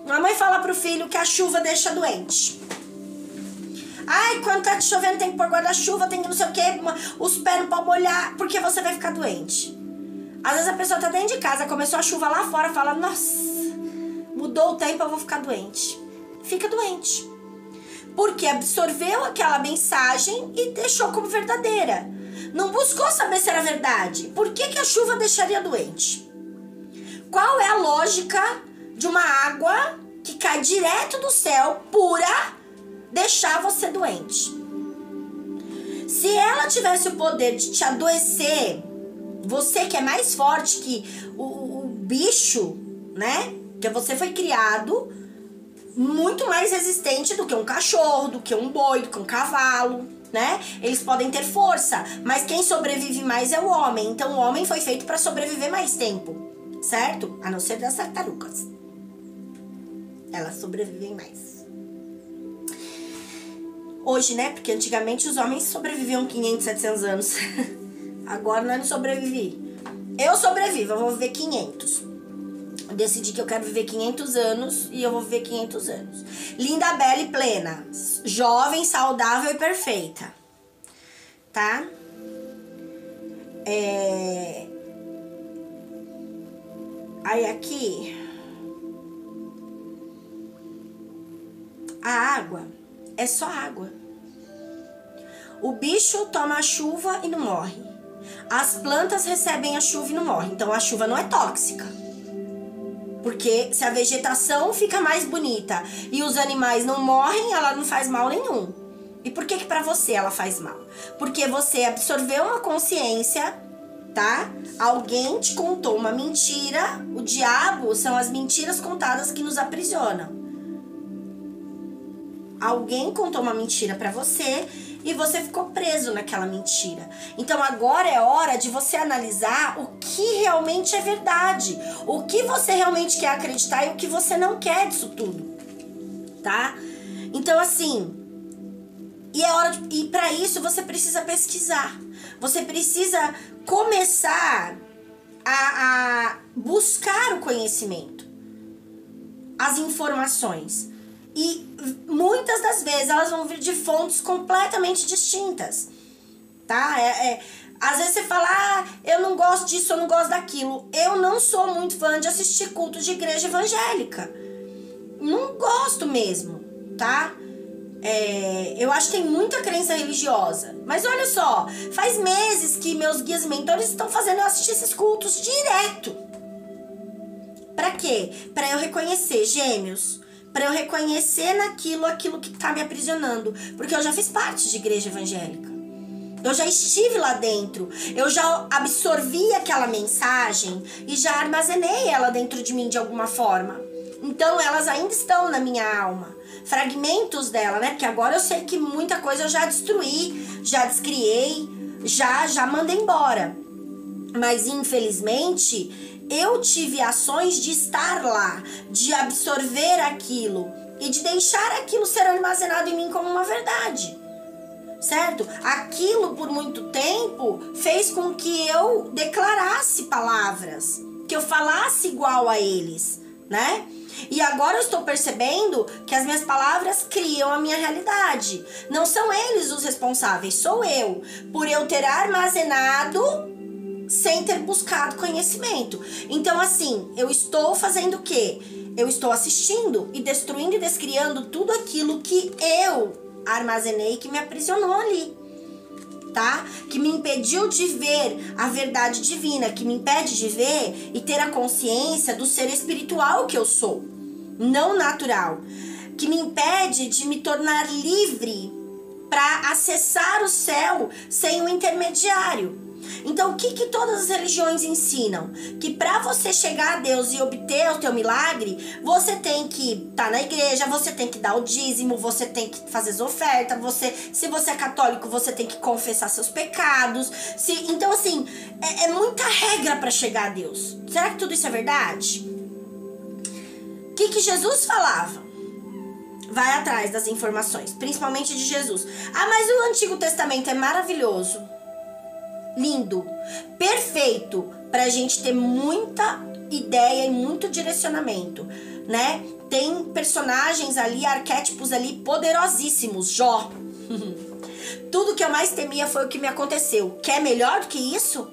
A mãe fala pro filho que a chuva deixa doente. Ai, quando tá chovendo tem que pôr guarda-chuva, tem que não sei o quê, os pés não podem molhar, porque você vai ficar doente. Às vezes a pessoa tá dentro de casa, começou a chuva lá fora, fala, nossa, mudou o tempo, eu vou ficar doente. Fica doente. Porque absorveu aquela mensagem e deixou como verdadeira. Não buscou saber se era verdade. Por que a chuva deixaria doente? Qual é a lógica de uma água que cai direto do céu, pura, deixar você doente? Se ela tivesse o poder de te adoecer, você que é mais forte que o bicho, né? Porque você foi criado muito mais resistente do que um cachorro, do que um boi, do que um cavalo, né? Eles podem ter força, mas quem sobrevive mais é o homem. Então o homem foi feito para sobreviver mais tempo, certo? A não ser das tartarugas. Elas sobrevivem mais. Hoje, né? Porque antigamente os homens sobreviviam 500, 700 anos. Agora nós não sobrevivemos. Eu sobrevivo, eu vou viver 500. Eu decidi que eu quero viver 500 anos e eu vou viver 500 anos. Linda, bela e plena. Jovem, saudável e perfeita. Tá? Aí aqui... A água é só água. O bicho toma a chuva e não morre. As plantas recebem a chuva e não morrem. Então a chuva não é tóxica. Porque se a vegetação fica mais bonita e os animais não morrem, ela não faz mal nenhum. E por que pra você ela faz mal? Porque você absorveu uma consciência, tá? Alguém te contou uma mentira. O diabo são as mentiras contadas que nos aprisionam. Alguém contou uma mentira pra você e você ficou preso naquela mentira. Então agora é hora de você analisar o que realmente é verdade. O que você realmente quer acreditar e o que você não quer disso tudo. Tá? Então assim... E pra isso você precisa pesquisar. Você precisa começar a buscar o conhecimento. As informações. E muitas das vezes elas vão vir de fontes completamente distintas, tá? Às vezes você fala, eu não gosto disso, eu não gosto daquilo. Eu não sou muito fã de assistir culto de igreja evangélica. Não gosto mesmo, tá? Eu acho que tem muita crença religiosa. Mas olha só, faz meses que meus guias e mentores estão fazendo eu assistir esses cultos direto. Pra quê? Pra eu reconhecer, gêmeos... Para eu reconhecer aquilo que tá me aprisionando. Porque eu já fiz parte de igreja evangélica. Eu já estive lá dentro. Eu já absorvi aquela mensagem e já armazenei ela dentro de mim de alguma forma. Então elas ainda estão na minha alma. Fragmentos dela, né? Porque agora eu sei que muita coisa eu já destruí, já descriei, já mandei embora. Mas infelizmente... eu tive ações de estar lá, de absorver aquilo e de deixar aquilo ser armazenado em mim como uma verdade, certo? Aquilo por muito tempo fez com que eu declarasse palavras, que eu falasse igual a eles, né? E agora eu estou percebendo que as minhas palavras criam a minha realidade. Não são eles os responsáveis, sou eu, por eu ter armazenado sem ter buscado conhecimento. Então assim, eu estou fazendo o quê? Eu estou assistindo e destruindo e descriando tudo aquilo que eu armazenei, que me aprisionou ali, tá? Que me impediu de ver a verdade divina, que me impede de ver e ter a consciência do ser espiritual que eu sou, não natural, que me impede de me tornar livre para acessar o céu sem um intermediário. Então, o que todas as religiões ensinam? Que para você chegar a Deus e obter o teu milagre, você tem que estar na igreja, você tem que dar o dízimo, você tem que fazer as ofertas, se você é católico, você tem que confessar seus pecados. Então, assim, é muita regra para chegar a Deus. Será que tudo isso é verdade? O que Jesus falava? Vai atrás das informações, principalmente de Jesus. Ah, mas o Antigo Testamento é maravilhoso. Lindo, perfeito, pra gente ter muita ideia e muito direcionamento, né? tem personagens ali, arquétipos ali poderosíssimos. Jó. Tudo que eu mais temia foi o que me aconteceu. Quer melhor do que isso?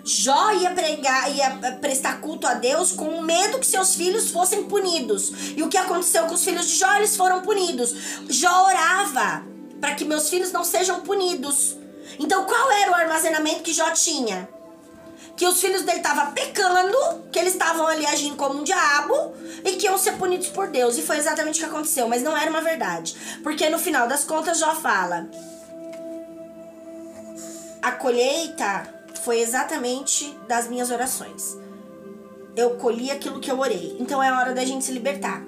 Jó ia pregar, ia prestar culto a Deus com medo que seus filhos fossem punidos. E o que aconteceu com os filhos de Jó? Eles foram punidos. Jó orava para que meus filhos não sejam punidos. Então qual era o armazenamento que Jó tinha? Que os filhos dele estavam pecando, que eles estavam ali agindo como um diabo e que iam ser punidos por Deus. E foi exatamente o que aconteceu, mas não era uma verdade. Porque no final das contas Jó fala: a colheita foi exatamente das minhas orações. Eu colhi aquilo que eu orei. Então é hora da gente se libertar.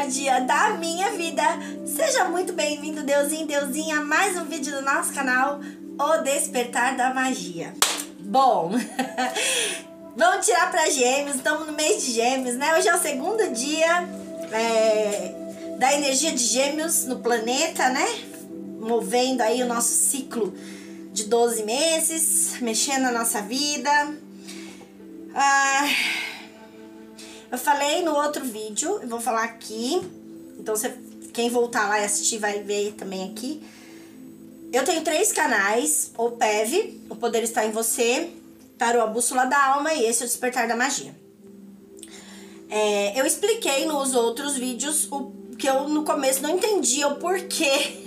Dia da minha vida. Seja muito bem-vindo, Deusinho, Deusinha, a mais um vídeo do nosso canal, O Despertar da Magia. Bom, vamos tirar para Gêmeos, estamos no mês de Gêmeos, né? Hoje é o segundo dia da energia de Gêmeos no planeta, né? Movendo aí o nosso ciclo de 12 meses, mexendo na nossa vida. Eu falei no outro vídeo, eu vou falar aqui, então quem voltar lá e assistir vai ver também aqui. Eu tenho 3 canais, o PEV, O Poder Está em Você, Tarô, a Bússola da Alma, e esse é o Despertar da Magia. Eu expliquei nos outros vídeos o que eu no começo não entendia o porquê,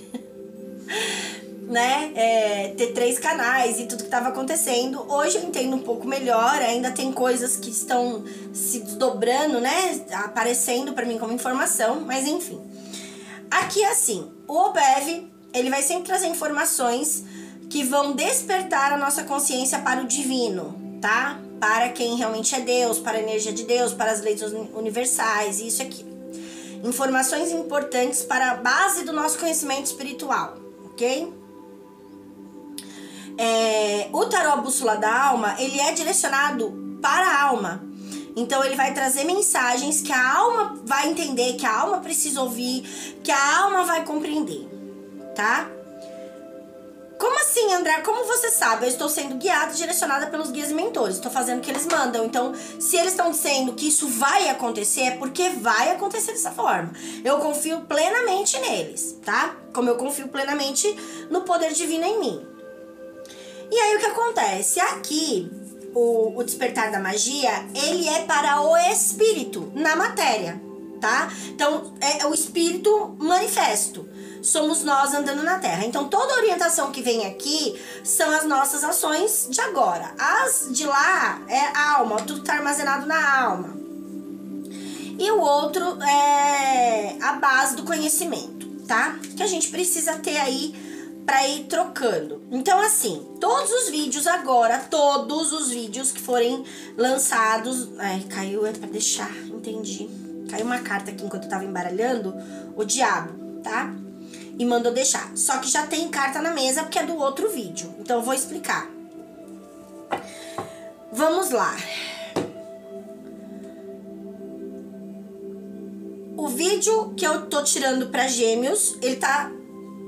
né, ter 3 canais e tudo que estava acontecendo. Hoje eu entendo um pouco melhor, ainda tem coisas que estão se desdobrando, né, aparecendo para mim como informação, mas enfim. Aqui assim, o OPEV, ele vai sempre trazer informações que vão despertar a nossa consciência para o divino, tá? Para quem realmente é Deus, para a energia de Deus, para as leis universais, isso aqui. Informações importantes para a base do nosso conhecimento espiritual, ok? O tarô a bússola da alma, ele é direcionado para a alma. Então ele vai trazer mensagens que a alma vai entender, que a alma precisa ouvir, que a alma vai compreender, tá? Como assim, André? Como você sabe? Eu estou sendo guiada e direcionada pelos guias e mentores. Estou fazendo o que eles mandam. Então, se eles estão dizendo que isso vai acontecer, é porque vai acontecer dessa forma. Eu confio plenamente neles, tá? Como eu confio plenamente no poder divino em mim. E aí o que acontece? Aqui, o despertar da magia, ele é para o espírito na matéria, tá? Então, é o espírito manifesto. Somos nós andando na Terra. Então, toda a orientação que vem aqui são as nossas ações de agora. As de lá é a alma, tudo está armazenado na alma. E o outro é a base do conhecimento, tá? Que a gente precisa ter aí para ir trocando. Então, assim, todos os vídeos agora, todos os vídeos que forem lançados... Ai, caiu, é pra deixar, entendi. Caiu uma carta aqui enquanto eu tava embaralhando, o diabo, tá? E mandou deixar. Só que já tem carta na mesa porque é do outro vídeo. Então eu vou explicar. Vamos lá. O vídeo que eu tô tirando para Gêmeos, ele tá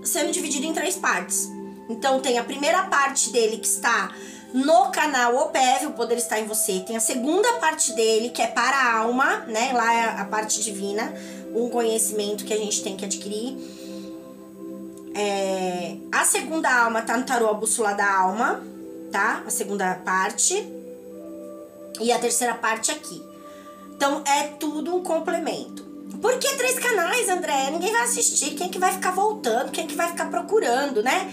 sendo dividido em 3 partes. Então tem a primeira parte dele que está no canal OPEV, O Poder Está em Você. Tem a segunda parte dele, que é para a alma, né? Lá é a parte divina, um conhecimento que a gente tem que adquirir. A segunda alma tá no tarô a bússola da alma, tá? A segunda parte. E a terceira parte aqui. Então, é tudo um complemento. Por que 3 canais, André? Ninguém vai assistir. Quem é que vai ficar voltando? Quem é que vai ficar procurando, né?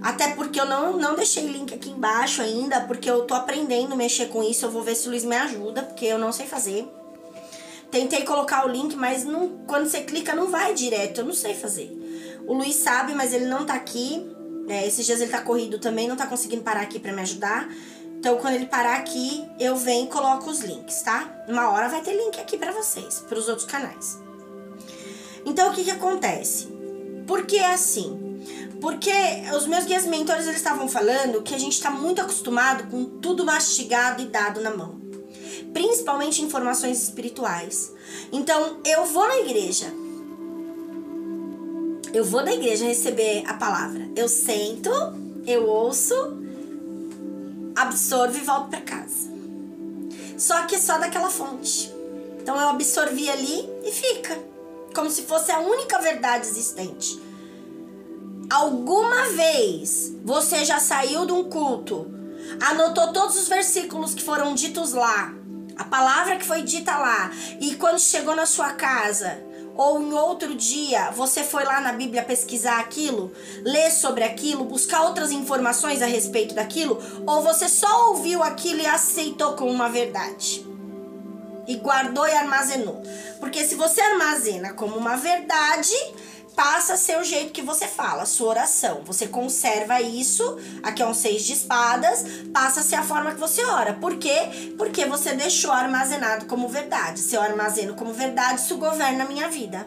Até porque eu não deixei link aqui embaixo ainda, porque eu tô aprendendo a mexer com isso. Eu vou ver se o Luiz me ajuda, porque eu não sei fazer. Tentei colocar o link, mas não, quando você clica não vai direto. Eu não sei fazer. O Luiz sabe, mas ele não tá aqui. Esses dias ele tá corrido também, não tá conseguindo parar aqui pra me ajudar. Então, quando ele parar aqui, eu venho e coloco os links, tá? Uma hora vai ter link aqui pra vocês, pros outros canais. Então, o que que acontece? Porque assim, Porque os meus guias mentores, eles estavam falando que a gente está muito acostumado com tudo mastigado e dado na mão. Principalmente informações espirituais. Então, eu vou na igreja receber a palavra. Eu sento, eu ouço, absorvo e volto para casa. Só que só daquela fonte. Então eu absorvi ali e fica. Como se fosse a única verdade existente. Alguma vez você já saiu de um culto, anotou todos os versículos que foram ditos lá, a palavra que foi dita lá, e quando chegou na sua casa, ou em outro dia, você foi lá na Bíblia pesquisar aquilo, ler sobre aquilo, buscar outras informações a respeito daquilo, ou você só ouviu aquilo e aceitou como uma verdade? E guardou e armazenou. Porque se você armazena como uma verdade, passa a ser o jeito que você fala, a sua oração. Você conserva isso, aqui é um 6 de espadas, passa a ser a forma que você ora. Por quê? Porque você deixou armazenado como verdade. Se eu armazeno como verdade, isso governa a minha vida.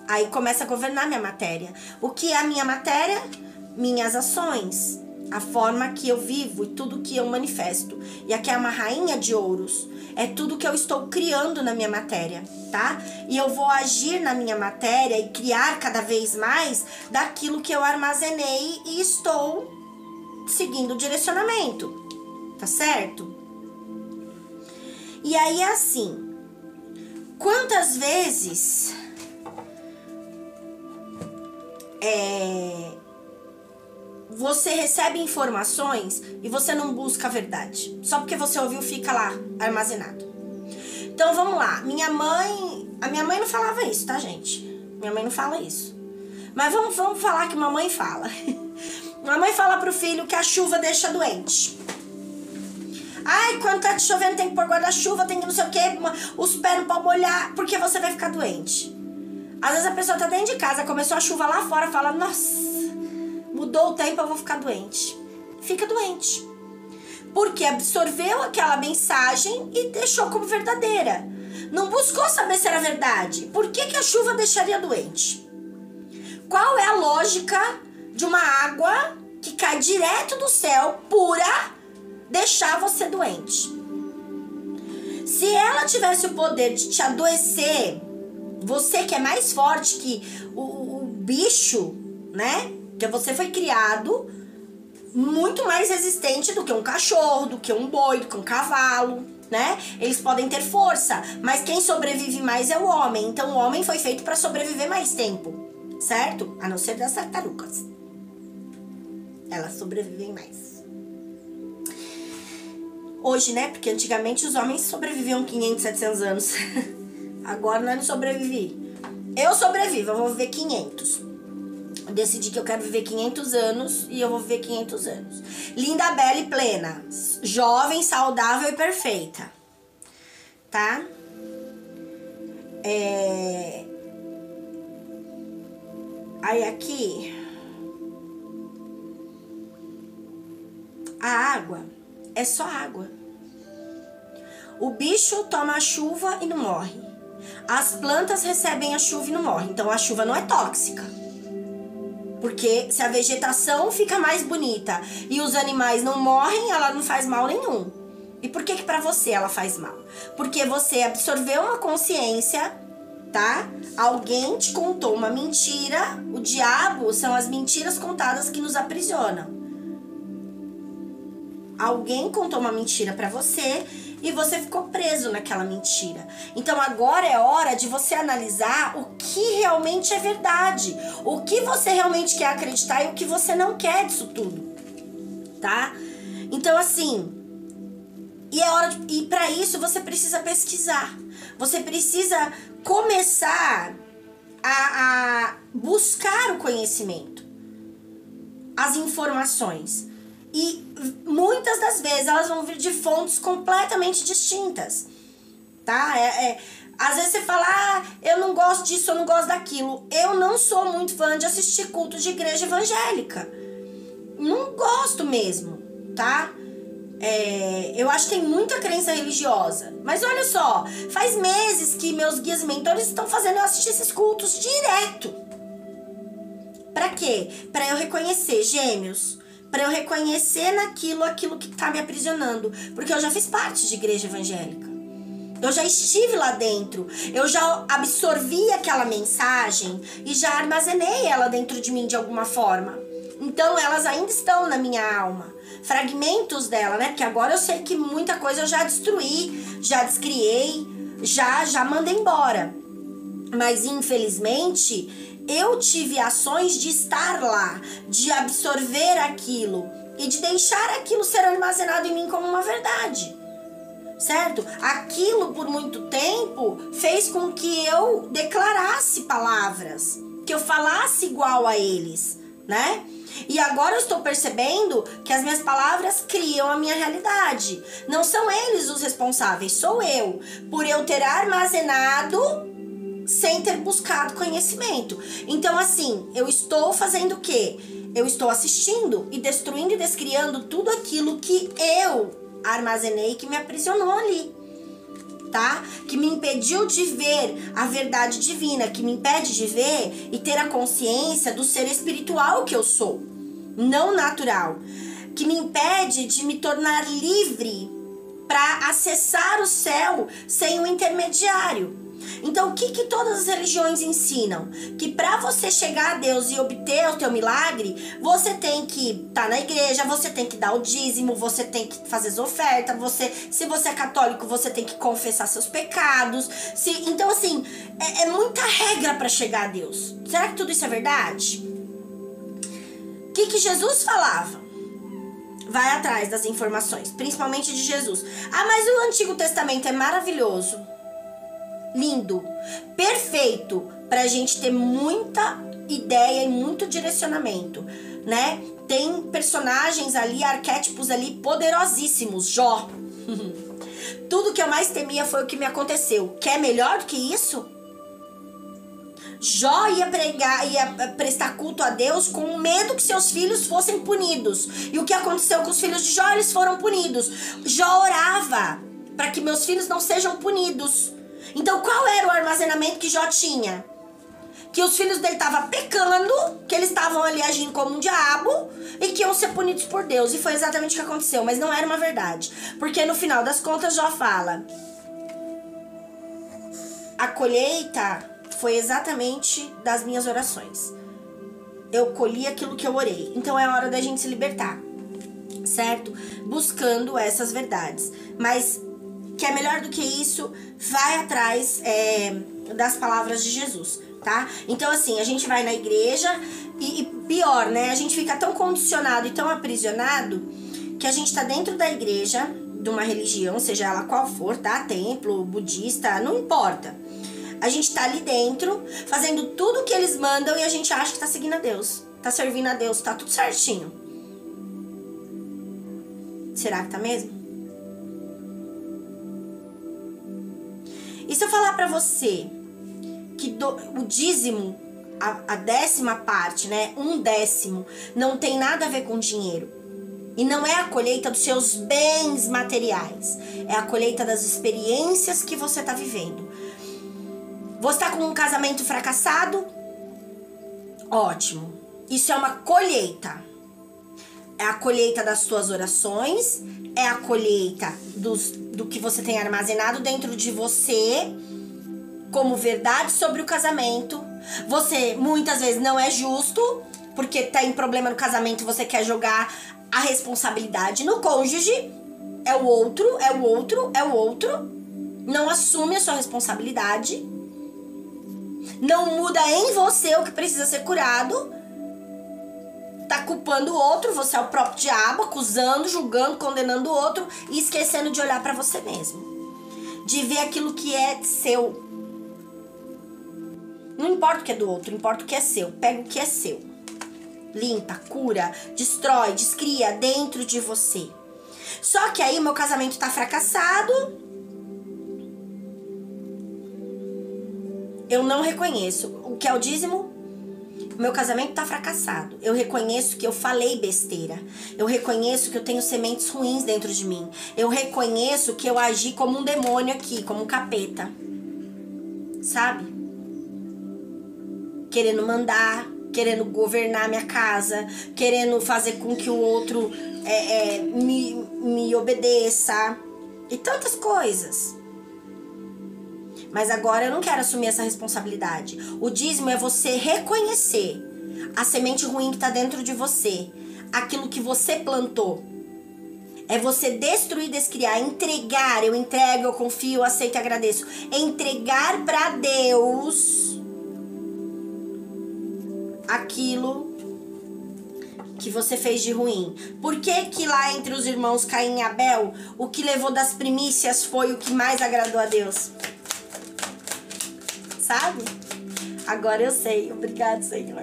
Aí começa a governar minha matéria. O que é a minha matéria? Minhas ações. A forma que eu vivo e tudo que eu manifesto. E aqui é uma rainha de ouros. É tudo que eu estou criando na minha matéria, tá? E eu vou agir na minha matéria e criar cada vez mais daquilo que eu armazenei e estou seguindo o direcionamento, tá certo? E aí é assim, quantas vezes você recebe informações e você não busca a verdade. Só porque você ouviu, fica lá armazenado. Então vamos lá. A minha mãe não falava isso, tá, gente? Minha mãe não fala isso. Mas vamos falar que uma mãe fala. Uma mãe fala pro filho que a chuva deixa doente. Ai, quando tá chovendo tem que pôr guarda-chuva, tem que não sei o quê, os pés não podem molhar, porque você vai ficar doente. Às vezes a pessoa tá dentro de casa, começou a chuva lá fora, fala, nossa, mudou o tempo, eu vou ficar doente. Fica doente. Porque absorveu aquela mensagem e deixou como verdadeira. Não buscou saber se era verdade. Por que a chuva deixaria doente? Qual é a lógica de uma água que cai direto do céu, pura, deixar você doente? Se ela tivesse o poder de te adoecer, você que é mais forte que o bicho, né? Porque você foi criado muito mais resistente do que um cachorro, do que um boi, do que um cavalo, né? Eles podem ter força, mas quem sobrevive mais é o homem. Então o homem foi feito para sobreviver mais tempo, certo? A não ser das tartarugas. Elas sobrevivem mais. Hoje, né? Porque antigamente os homens sobreviviam 500, 700 anos. Agora nós não sobrevivemos. Eu sobrevivo, eu vou viver 500. Eu decidi que eu quero viver 500 anos e eu vou viver 500 anos. Linda, bela e plena. Jovem, saudável e perfeita. Tá? Aí aqui... A água é só água. O bicho toma a chuva e não morre. As plantas recebem a chuva e não morrem. Então a chuva não é tóxica. Porque se a vegetação fica mais bonita e os animais não morrem, ela não faz mal nenhum. E por que pra você ela faz mal? Porque você absorveu uma consciência, tá? Alguém te contou uma mentira. O diabo são as mentiras contadas que nos aprisionam. Alguém contou uma mentira pra você e você ficou preso naquela mentira. Então agora é hora de você analisar o que realmente é verdade. O que você realmente quer acreditar e o que você não quer disso tudo. Tá? Então assim... E é hora de, e para isso você precisa pesquisar. Você precisa começar a buscar o conhecimento. As informações. E muitas das vezes elas vão vir de fontes completamente distintas, tá? Às vezes você fala, eu não gosto disso, eu não gosto daquilo. Eu não sou muito fã de assistir culto de igreja evangélica. Não gosto mesmo, tá? Eu acho que tem muita crença religiosa. Mas olha só, faz meses que meus guias mentores estão fazendo eu assistir esses cultos direto. Pra Pra quê? Pra eu reconhecer, gêmeos, pra eu reconhecer aquilo que tá me aprisionando. Porque eu já fiz parte de igreja evangélica. Eu já estive lá dentro, eu já absorvi aquela mensagem e já armazenei ela dentro de mim de alguma forma. Então elas ainda estão na minha alma, fragmentos dela, né? Porque agora eu sei que muita coisa eu já destruí, já descriei, já mandei embora. Mas infelizmente eu tive ações de estar lá, de absorver aquilo e de deixar aquilo ser armazenado em mim como uma verdade. Certo? Aquilo por muito tempo fez com que eu declarasse palavras, que eu falasse igual a eles, né? E agora eu estou percebendo que as minhas palavras criam a minha realidade. Não são eles os responsáveis, sou eu, por eu ter armazenado sem ter buscado conhecimento. Então assim, eu estou fazendo o quê? Eu estou assistindo e destruindo e descriando tudo aquilo que eu armazenei, que me aprisionou ali, tá? Que me impediu de ver a verdade divina, que me impede de ver e ter a consciência do ser espiritual que eu sou, não natural, que me impede de me tornar livre para acessar o céu sem o intermediário. Então, o que todas as religiões ensinam? Que para você chegar a Deus e obter o teu milagre, você tem que estar na igreja, você tem que dar o dízimo, você tem que fazer as ofertas, se você é católico, você tem que confessar seus pecados. Então, assim, é muita regra para chegar a Deus. Será que tudo isso é verdade? O que Jesus falava? Vai atrás das informações, principalmente de Jesus. Ah, mas o Antigo Testamento é maravilhoso. Lindo, perfeito, pra gente ter muita ideia e muito direcionamento, né? Tem personagens ali, arquétipos ali poderosíssimos. Jó. Tudo que eu mais temia foi o que me aconteceu. Quer melhor do que isso? Jó ia prestar culto a Deus com medo que seus filhos fossem punidos. E o que aconteceu com os filhos de Jó? Eles foram punidos. Jó orava para que meus filhos não sejam punidos. Então qual era o armazenamento que Jó tinha? Que os filhos dele estavam pecando, que eles estavam ali agindo como um diabo e que iam ser punidos por Deus. E foi exatamente o que aconteceu, mas não era uma verdade. Porque no final das contas Jó fala: a colheita foi exatamente das minhas orações. Eu colhi aquilo que eu orei. Então é hora da gente se libertar, certo? Buscando essas verdades. Mas que é melhor do que isso, vai atrás das palavras de Jesus, tá? Então assim, a gente vai na igreja e pior, né? A gente fica tão condicionado e tão aprisionado que a gente tá dentro da igreja, de uma religião, seja ela qual for, tá? Templo, budista, não importa. A gente tá ali dentro, fazendo tudo que eles mandam e a gente acha que tá seguindo a Deus, tá servindo a Deus, tá tudo certinho. Será que tá mesmo? E se eu falar pra você que o dízimo, a 10ª parte, né, 1/10, não tem nada a ver com dinheiro. E não é a colheita dos seus bens materiais. É a colheita das experiências que você tá vivendo. Você tá com um casamento fracassado? Ótimo. Isso é uma colheita. É a colheita das suas orações, é a colheita do que você tem armazenado dentro de você como verdade sobre o casamento. Você muitas vezes não é justo, porque tem problema no casamento, você quer jogar a responsabilidade no cônjuge. É o outro. Não assume a sua responsabilidade. Não muda em você o que precisa ser curado. Tá culpando o outro, você é o próprio diabo, acusando, julgando, condenando o outro e esquecendo de olhar pra você mesmo. De ver aquilo que é seu. Não importa o que é do outro, importa o que é seu. Pega o que é seu. Limpa, cura, destrói, descria dentro de você. Só que aí meu casamento tá fracassado. Eu não reconheço o que é o dízimo. Meu casamento tá fracassado. Eu reconheço que eu falei besteira. Eu reconheço que eu tenho sementes ruins dentro de mim. Eu reconheço que eu agi como um demônio aqui, como um capeta. Sabe? Querendo mandar, querendo governar minha casa, querendo fazer com que o outro me obedeça e tantas coisas. Mas agora eu não quero assumir essa responsabilidade. O dízimo é você reconhecer a semente ruim que está dentro de você, aquilo que você plantou. É você destruir, descriar, entregar. Eu entrego, eu confio, eu aceito e agradeço. Entregar para Deus aquilo que você fez de ruim. Por que que lá entre os irmãos Caim e Abel, o que levou das primícias foi o que mais agradou a Deus? Sabe? Agora eu sei. Obrigado, Senhor.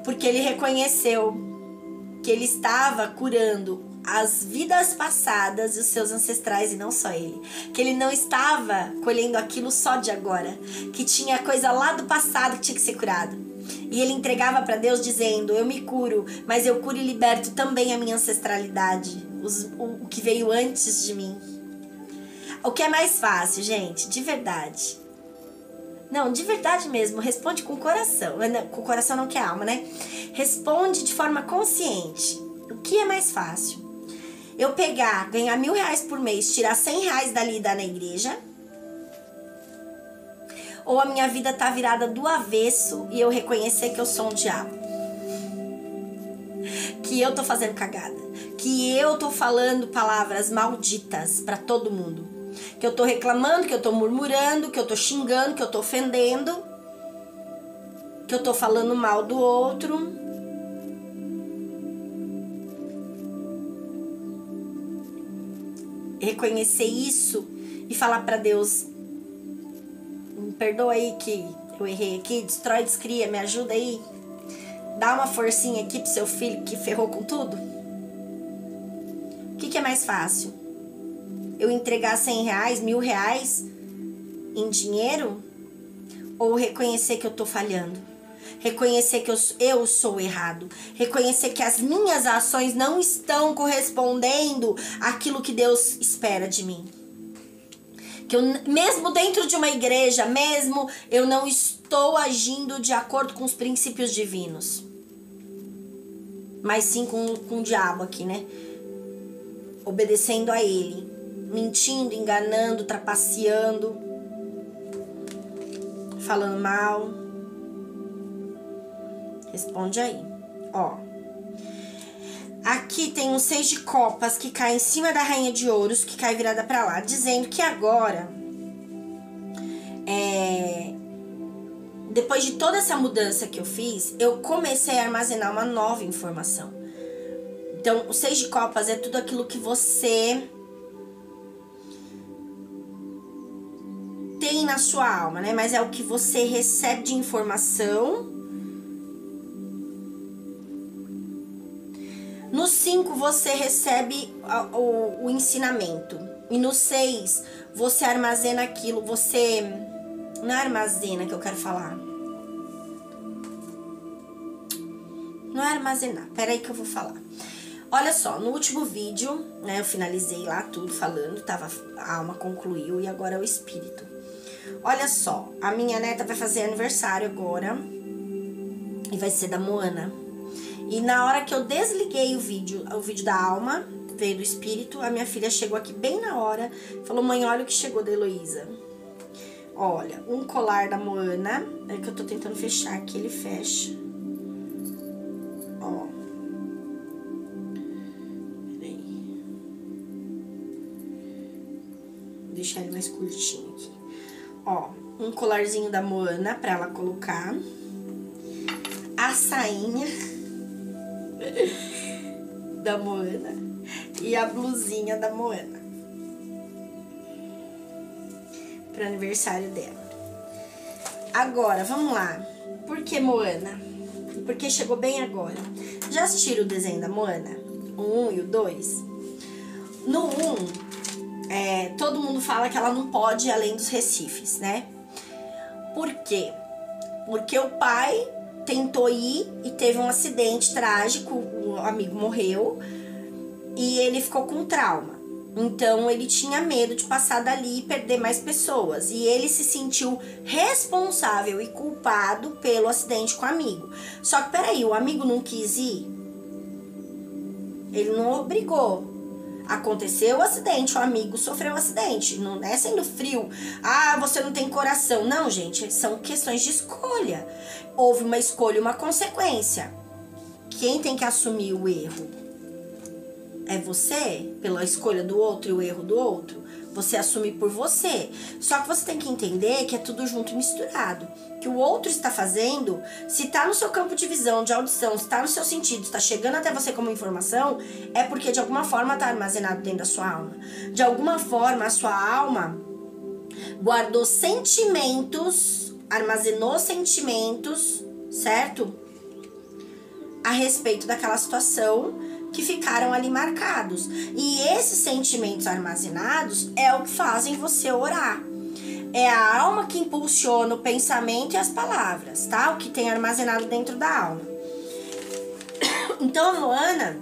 Porque ele reconheceu que ele estava curando as vidas passadas e os seus ancestrais e não só ele. Que ele não estava colhendo aquilo só de agora. Que tinha coisa lá do passado que tinha que ser curado. E ele entregava para Deus dizendo, eu me curo, mas eu curo e liberto também a minha ancestralidade. O que veio antes de mim. O que é mais fácil, gente? De verdade. Não, de verdade mesmo. Responde com o coração. Com o coração não que é alma, né? Responde de forma consciente. O que é mais fácil? Eu pegar, ganhar R$1.000 por mês, tirar R$100 dali e dar na igreja? Ou a minha vida tá virada do avesso e eu reconhecer que eu sou um diabo? Que eu tô fazendo cagada? Que eu tô falando palavras malditas pra todo mundo? Que eu tô reclamando, que eu tô murmurando, que eu tô xingando, que eu tô ofendendo, que eu tô falando mal do outro? Reconhecer isso e falar pra Deus, me perdoa aí que eu errei aqui, destrói, descria, me ajuda aí, dá uma forcinha aqui pro seu filho que ferrou com tudo. O que é mais fácil? Eu entregar R$100, R$1.000 em dinheiro? Ou reconhecer que eu tô falhando? Reconhecer que eu sou errado? Reconhecer que as minhas ações não estão correspondendo àquilo que Deus espera de mim? Que eu, mesmo dentro de uma igreja, mesmo eu não estou agindo de acordo com os princípios divinos. Mas sim com o diabo aqui, né? Obedecendo a ele. Mentindo, enganando, trapaceando, falando mal. Responde aí. Ó. Aqui tem um 6 de copas que cai em cima da rainha de ouros, que cai virada pra lá, dizendo que agora, depois de toda essa mudança que eu fiz, eu comecei a armazenar uma nova informação. Então, o 6 de copas é tudo aquilo que você tem na sua alma, né? Mas é o que você recebe de informação. No 5 você recebe o ensinamento. E no 6 você armazena aquilo. Você não é armazena que eu quero falar. Não é armazenar. Pera aí que eu vou falar. Olha só, no último vídeo, né, eu finalizei lá tudo falando, a alma concluiu e agora é o espírito. Olha só, a minha neta vai fazer aniversário agora e vai ser da Moana. E na hora que eu desliguei o vídeo da alma, veio do espírito, a minha filha chegou aqui bem na hora, falou, mãe, olha o que chegou da Heloísa. Olha, um colar da Moana, é que eu tô tentando fechar aqui, ele fecha. Ó. Peraí. Vou deixar ele mais curtinho aqui. Ó, um colarzinho da Moana pra ela colocar. A sainha da Moana e a blusinha da Moana para aniversário dela. Agora, vamos lá. Por que Moana? Porque chegou bem agora. Já assistiram o desenho da Moana? O 1 e o 2? No 1, todo mundo fala que ela não pode ir além dos recifes, né? Por quê? Porque o pai tentou ir e teve um acidente trágico, o amigo morreu e ele ficou com trauma. Então ele tinha medo de passar dali e perder mais pessoas. E ele se sentiu responsável e culpado pelo acidente com o amigo. Só que peraí, o amigo não quis ir? Ele não obrigou. Aconteceu o acidente, o amigo sofreu o acidente. Não é sendo frio. Ah, você não tem coração. Não, gente, são questões de escolha. Houve uma escolha e uma consequência. Quem tem que assumir o erro? É você, pela escolha do outro e o erro do outro. Você assume por você. Só que você tem que entender que é tudo junto e misturado. Que o outro está fazendo, se está no seu campo de visão, de audição, se está no seu sentido, está chegando até você como informação, é porque de alguma forma está armazenado dentro da sua alma. De alguma forma a sua alma guardou sentimentos, armazenou sentimentos, certo? A respeito daquela situação que ficaram ali marcados. E esses sentimentos armazenados é o que fazem você orar. É a alma que impulsiona o pensamento e as palavras, tá? O que tem armazenado dentro da alma. Então a Moana,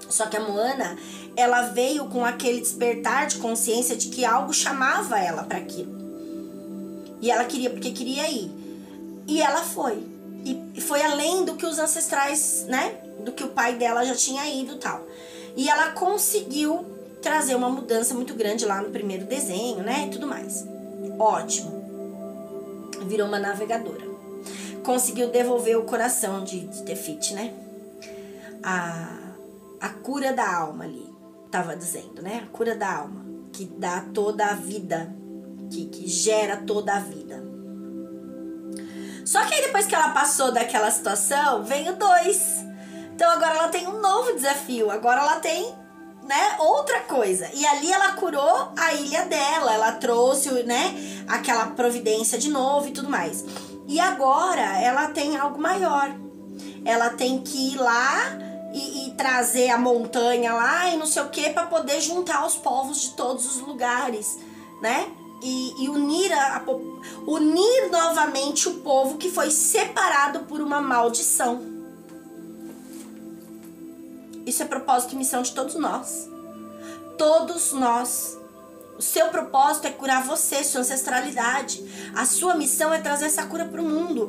só que a Moana, ela veio com aquele despertar de consciência de que algo chamava ela para aquilo. E ela queria porque queria ir. E ela foi. E foi além do que os ancestrais, né? Do que o pai dela já tinha ido e tal. E ela conseguiu trazer uma mudança muito grande lá no primeiro desenho, né? E tudo mais. Ótimo. Virou uma navegadora. Conseguiu devolver o coração de Tefiti, né? A cura da alma ali. Tava dizendo, né? A cura da alma. Que dá toda a vida. Que gera toda a vida. Só que aí depois que ela passou daquela situação, veio 2. Então agora ela tem um novo desafio. Agora ela tem, né, outra coisa. E ali ela curou a ilha dela. Ela trouxe, né, aquela providência de novo e tudo mais. E agora ela tem algo maior. Ela tem que ir lá e trazer a montanha lá e não sei o que para poder juntar os povos de todos os lugares, né? E unir novamente o povo que foi separado por uma maldição. Isso é propósito e missão de todos nós. Todos nós. O seu propósito é curar você, sua ancestralidade. A sua missão é trazer essa cura para o mundo.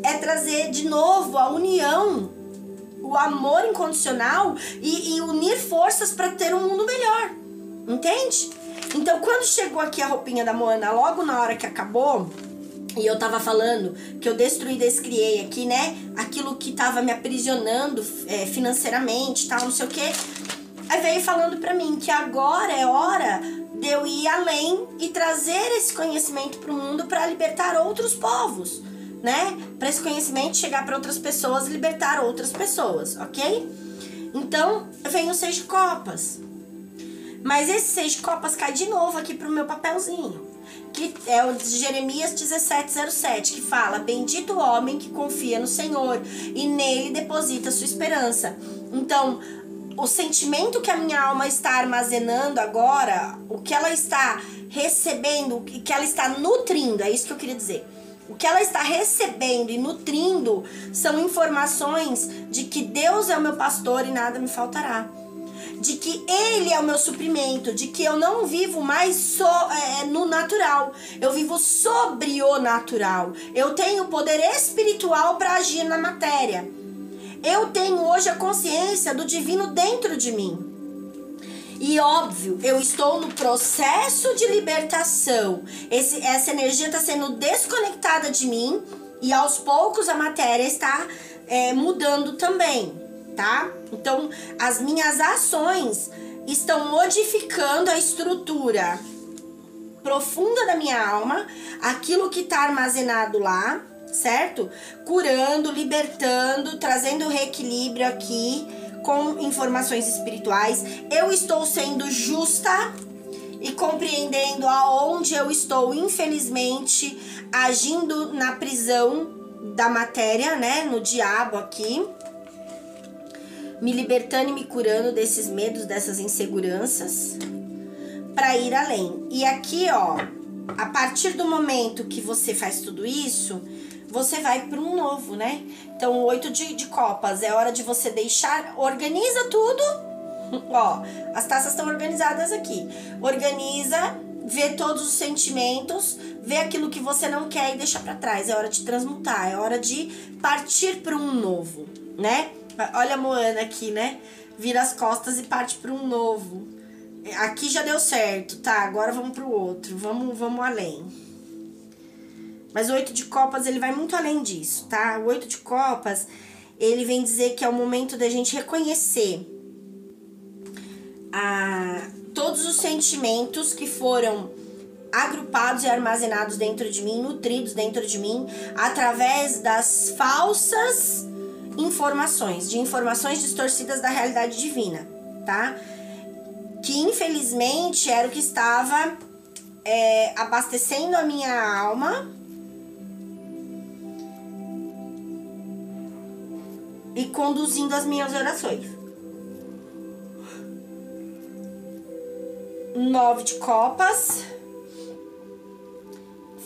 É trazer de novo a união, o amor incondicional e unir forças para ter um mundo melhor. Entende? Então, quando chegou aqui a roupinha da Moana, logo na hora que acabou, e eu tava falando que eu destruí, descriei aqui, né? Aquilo que tava me aprisionando financeiramente, tal, não sei o quê. Aí veio falando pra mim que agora é hora de eu ir além e trazer esse conhecimento pro mundo para libertar outros povos, né? Para esse conhecimento chegar para outras pessoas e libertar outras pessoas, ok? Então, vem o 6 de copas. Mas esse 6 de copas cai de novo aqui pro meu papelzinho. Que é o de Jeremias 17:07, que fala: bendito o homem que confia no Senhor e nele deposita sua esperança. Então, o sentimento que a minha alma está armazenando agora, o que ela está recebendo, o que ela está nutrindo, é isso que eu queria dizer. O que ela está recebendo e nutrindo são informações de que Deus é o meu pastor e nada me faltará. De que Ele é o meu suprimento, de que eu não vivo mais no natural, eu vivo sobre o natural. Eu tenho poder espiritual para agir na matéria. Eu tenho hoje a consciência do divino dentro de mim. E óbvio, eu estou no processo de libertação. Essa energia está sendo desconectada de mim e aos poucos a matéria está mudando também. Tá? Então, as minhas ações estão modificando a estrutura profunda da minha alma, aquilo que está armazenado lá, certo? Curando, libertando, trazendo reequilíbrio aqui com informações espirituais. Eu estou sendo justa e compreendendo aonde eu estou, infelizmente, agindo na prisão da matéria, né? No diabo aqui. Me libertando e me curando desses medos, dessas inseguranças, para ir além. E aqui, ó, a partir do momento que você faz tudo isso, você vai para um novo, né? Então, o 8 de copas é hora de você deixar, organiza tudo, Ó, as taças estão organizadas aqui. Organiza, vê todos os sentimentos, vê aquilo que você não quer e deixa pra trás. É hora de transmutar, é hora de partir para um novo, né? Olha a Moana aqui, né? Vira as costas e parte para um novo. Aqui já deu certo, tá? Agora vamos pro outro, vamos além. Mas o 8 de copas, ele vai muito além disso, tá? O 8 de copas, ele vem dizer que é o momento da gente reconhecer todos os sentimentos que foram agrupados e armazenados dentro de mim, nutridos dentro de mim, através das falsas informações, de informações distorcidas da realidade divina, tá? Que infelizmente era o que estava abastecendo a minha alma e conduzindo as minhas orações. 9 de copas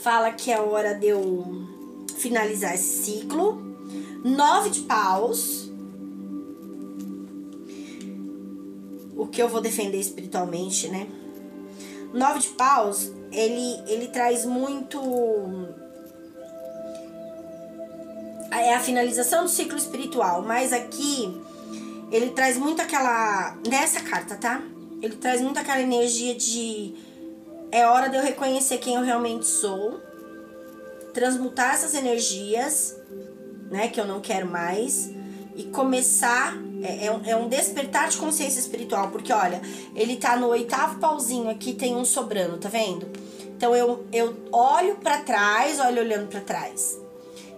fala que é hora de eu finalizar esse ciclo. 9 de paus, o que eu vou defender espiritualmente, né? 9 de paus, ele traz muito a finalização do ciclo espiritual, mas aqui ele traz muito aquela, nessa carta, tá? Ele traz muito aquela energia de é hora de eu reconhecer quem eu realmente sou, transmutar essas energias, né, que eu não quero mais, e começar, é um despertar de consciência espiritual, porque olha, ele tá no 8º pauzinho aqui, tem um sobrando, tá vendo? Então eu olho pra trás, olhando pra trás,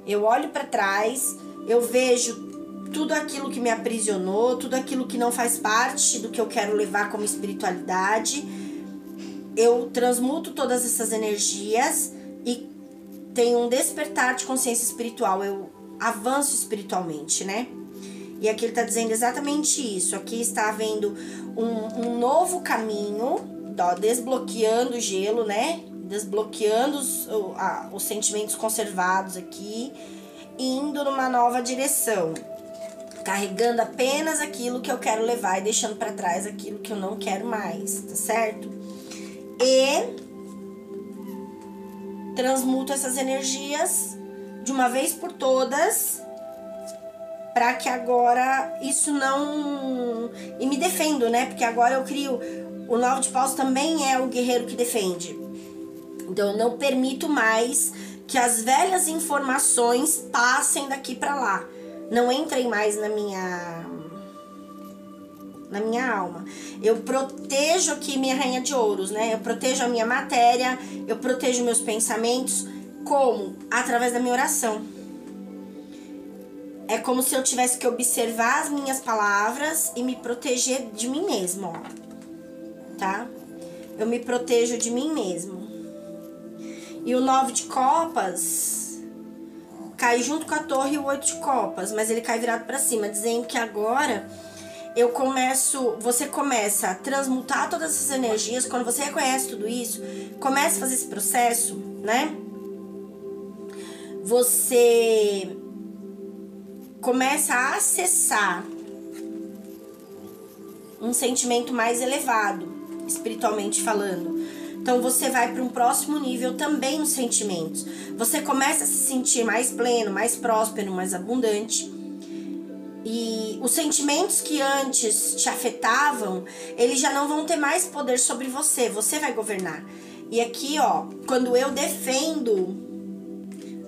eu olho pra trás, eu vejo tudo aquilo que me aprisionou, tudo aquilo que não faz parte do que eu quero levar como espiritualidade, eu transmuto todas essas energias e tenho um despertar de consciência espiritual, eu avanço espiritualmente, né? E aqui ele tá dizendo exatamente isso. Aqui está havendo um novo caminho, ó, desbloqueando o gelo, né? Desbloqueando os sentimentos conservados aqui, indo numa nova direção. Carregando apenas aquilo que eu quero levar e deixando pra trás aquilo que eu não quero mais, tá certo? E transmuto essas energias de uma vez por todas, para que agora isso não... E me defendo, né? Porque agora eu crio... O 9 de paus também é o guerreiro que defende. Então eu não permito mais que as velhas informações passem daqui para lá. Não entrem mais na minha alma. Eu protejo aqui minha rainha de ouros, né? Eu protejo a minha matéria, eu protejo meus pensamentos. Como? Através da minha oração. É como se eu tivesse que observar as minhas palavras e me proteger de mim mesmo, ó. Tá? Eu me protejo de mim mesmo. E o 9 de copas cai junto com a torre e o 8 de copas, mas ele cai virado pra cima, dizendo que agora você começa a transmutar todas essas energias. Quando você reconhece tudo isso, começa a fazer esse processo, né? Você começa a acessar um sentimento mais elevado, espiritualmente falando. Então você vai para um próximo nível também nos sentimentos. Você começa a se sentir mais pleno, mais próspero, mais abundante. E os sentimentos que antes te afetavam, eles já não vão ter mais poder sobre você. Você vai governar. E aqui, ó, quando eu defendo,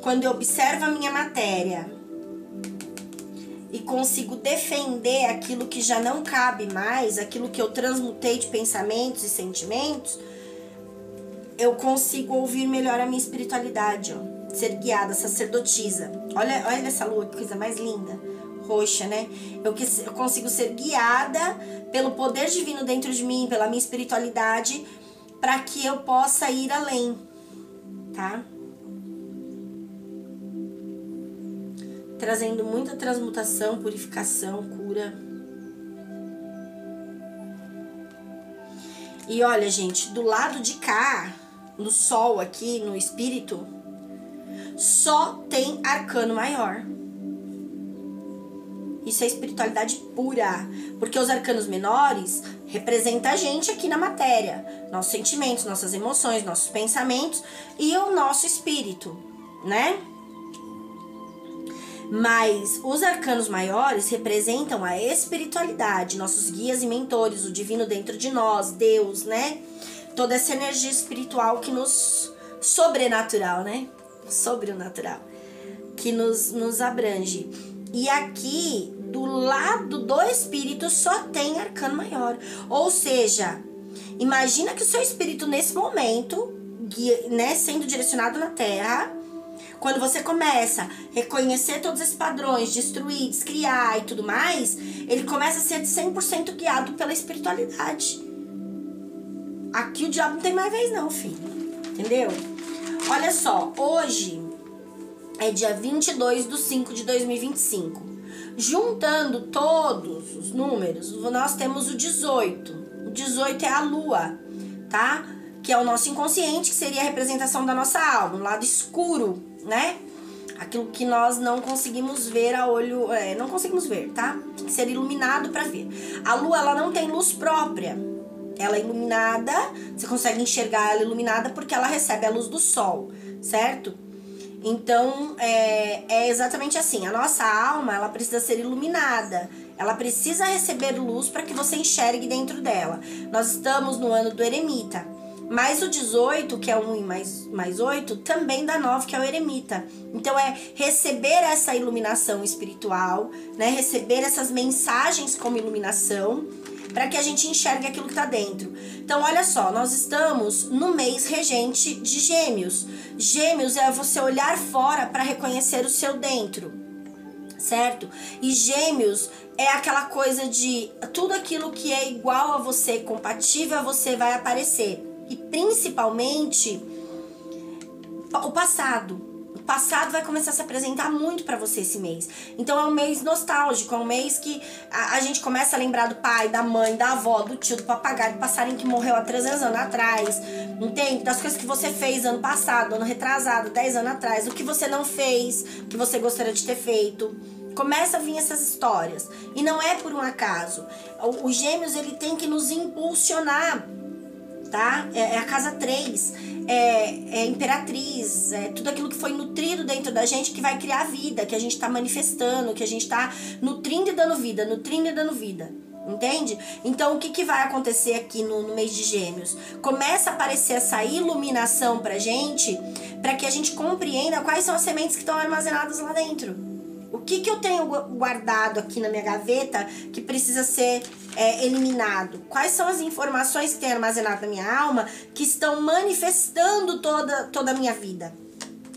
quando eu observo a minha matéria e consigo defender aquilo que já não cabe mais, aquilo que eu transmutei de pensamentos e sentimentos, eu consigo ouvir melhor a minha espiritualidade, ó. Ser guiada, sacerdotisa. Olha essa lua, que coisa mais linda. Roxa, né? Eu consigo ser guiada pelo poder divino dentro de mim, pela minha espiritualidade, para que eu possa ir além, tá? Trazendo muita transmutação, purificação, cura. E olha, gente, do lado de cá, no sol aqui, no espírito, só tem arcano maior. Isso é espiritualidade pura. Porque os arcanos menores representam a gente aqui na matéria. Nossos sentimentos, nossas emoções, nossos pensamentos e o nosso espírito, né? Mas os arcanos maiores representam a espiritualidade, nossos guias e mentores, o divino dentro de nós, Deus, né? Toda essa energia espiritual que nos... sobrenatural, né? Sobrenatural. Que nos abrange. E aqui, do lado do espírito, só tem arcano maior. Ou seja, imagina que o seu espírito nesse momento, né, sendo direcionado na Terra, quando você começa a reconhecer todos esses padrões, destruir, descriar e tudo mais, ele começa a ser 100% guiado pela espiritualidade. Aqui o diabo não tem mais vez não, filho. Entendeu? Olha só, hoje é dia 22/5/2025. Juntando todos os números, nós temos o 18. O 18 é a lua, tá? Que é o nosso inconsciente, que seria a representação da nossa alma, um lado escuro, né? Aquilo que nós não conseguimos ver a olho... não conseguimos ver, tá? Tem que ser iluminado para ver. A lua, ela não tem luz própria. Ela é iluminada, você consegue enxergar ela iluminada porque ela recebe a luz do sol, certo? Então, é exatamente assim. A nossa alma, ela precisa ser iluminada. Ela precisa receber luz para que você enxergue dentro dela. Nós estamos no ano do eremita. Mas o 18, que é 1 e mais 8, também dá 9, que é o eremita. Então, é receber essa iluminação espiritual, né? Receber essas mensagens como iluminação, para que a gente enxergue aquilo que está dentro. Então, olha só, nós estamos no mês regente de Gêmeos. Gêmeos é você olhar fora para reconhecer o seu dentro, certo? E Gêmeos é aquela coisa de tudo aquilo que é igual a você, compatível a você, vai aparecer. E principalmente o passado. O passado vai começar a se apresentar muito pra você esse mês. Então é um mês nostálgico, é um mês que a gente começa a lembrar do pai, da mãe, da avó, do tio, do papagaio, do passarinho que morreu há 300 anos atrás. Entende? Das coisas que você fez ano passado, ano retrasado, 10 anos atrás. O que você não fez, o que você gostaria de ter feito. Começa a vir essas histórias. E não é por um acaso. Os Gêmeos, ele tem que nos impulsionar, tá? É a casa 3, é imperatriz, é tudo aquilo que foi nutrido dentro da gente que vai criar vida, que a gente tá manifestando, que a gente tá nutrindo e dando vida, entende? Então, o que vai acontecer aqui no mês de Gêmeos? Começa a aparecer essa iluminação pra gente, pra que a gente compreenda quais são as sementes que estão armazenadas lá dentro. O que eu tenho guardado aqui na minha gaveta que precisa ser eliminado? Quais são as informações que tem armazenado na minha alma que estão manifestando toda a minha vida?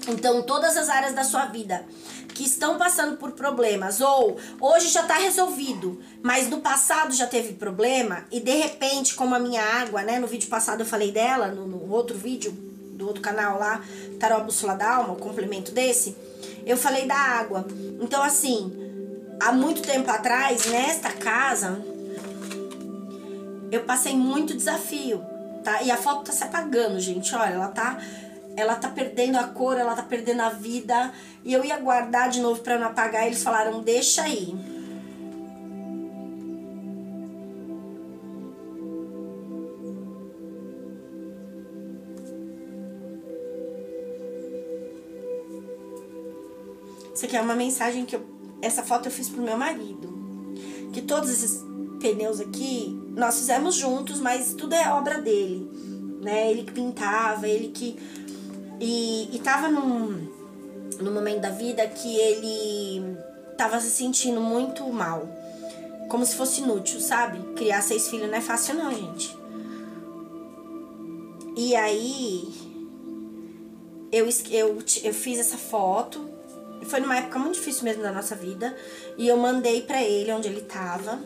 Então, todas as áreas da sua vida que estão passando por problemas, ou hoje já está resolvido, mas no passado já teve problema, e de repente, como a minha água, né? No vídeo passado eu falei dela, no outro vídeo do outro canal lá, Tarô Bússola da Alma, o complemento desse, eu falei da água. Então, assim, há muito tempo atrás, nesta casa, eu passei muito desafio, tá? E a foto tá se apagando, gente, olha, ela tá perdendo a cor, ela tá perdendo a vida. E eu ia guardar de novo pra não apagar, e eles falaram, deixa aí. Isso aqui é uma mensagem que essa foto eu fiz pro meu marido. Que todos esses pneus aqui, nós fizemos juntos, mas tudo é obra dele, né? Ele que pintava, ele que... E tava num momento da vida que ele tava se sentindo muito mal. Como se fosse inútil, sabe? Criar 6 filhos não é fácil não, gente. E aí, eu fiz essa foto. Foi numa época muito difícil mesmo da nossa vida. E eu mandei pra ele onde ele tava.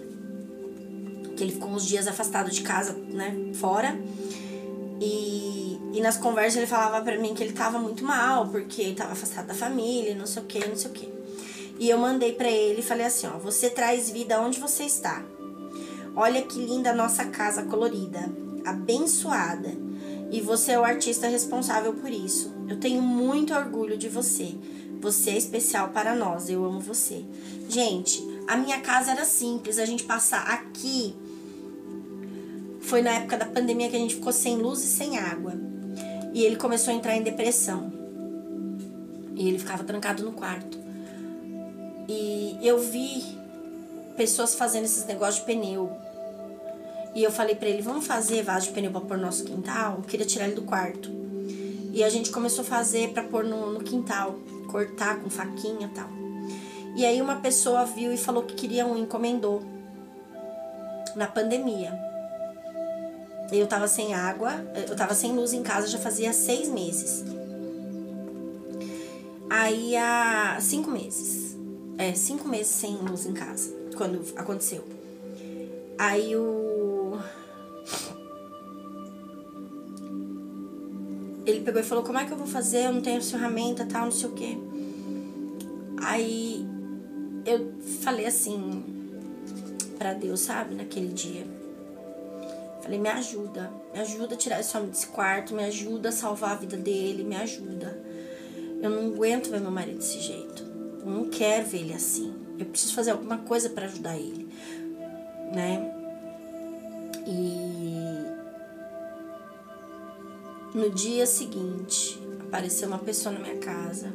Que ele ficou uns dias afastado de casa, né? Fora. E nas conversas ele falava pra mim que ele tava muito mal. Porque ele tava afastado da família, não sei o que, não sei o que. E eu mandei pra ele e falei assim, ó. Você traz vida onde você está. Olha que linda a nossa casa colorida. Abençoada. E você é o artista responsável por isso. Eu tenho muito orgulho de você. Você é especial para nós, eu amo você. Gente, A minha casa era simples, a gente passar aqui. Foi na época da pandemia que a gente ficou sem luz e sem água. E ele começou a entrar em depressão. E ele ficava trancado no quarto. E eu vi pessoas fazendo esses negócios de pneu. E eu falei pra ele, vamos fazer vaso de pneu pra pôr no nosso quintal? Eu queria tirar ele do quarto. E a gente começou a fazer pra pôr no quintal. Cortar com faquinha e tal. E aí uma pessoa viu e falou que queria um, encomendou. Na pandemia. Eu tava sem água, eu tava sem luz em casa já fazia 6 meses. Aí há 5 meses. 5 meses sem luz em casa, quando aconteceu. Aí ele pegou e falou, como é que eu vou fazer? Eu não tenho ferramenta, tal, não sei o quê. Aí eu falei assim pra Deus, sabe, naquele dia. Falei, me ajuda a tirar esse homem desse quarto, me ajuda a salvar a vida dele, me ajuda. Eu não aguento ver meu marido desse jeito. Eu não quero ver ele assim. Eu preciso fazer alguma coisa pra ajudar ele, né? E no dia seguinte, apareceu uma pessoa na minha casa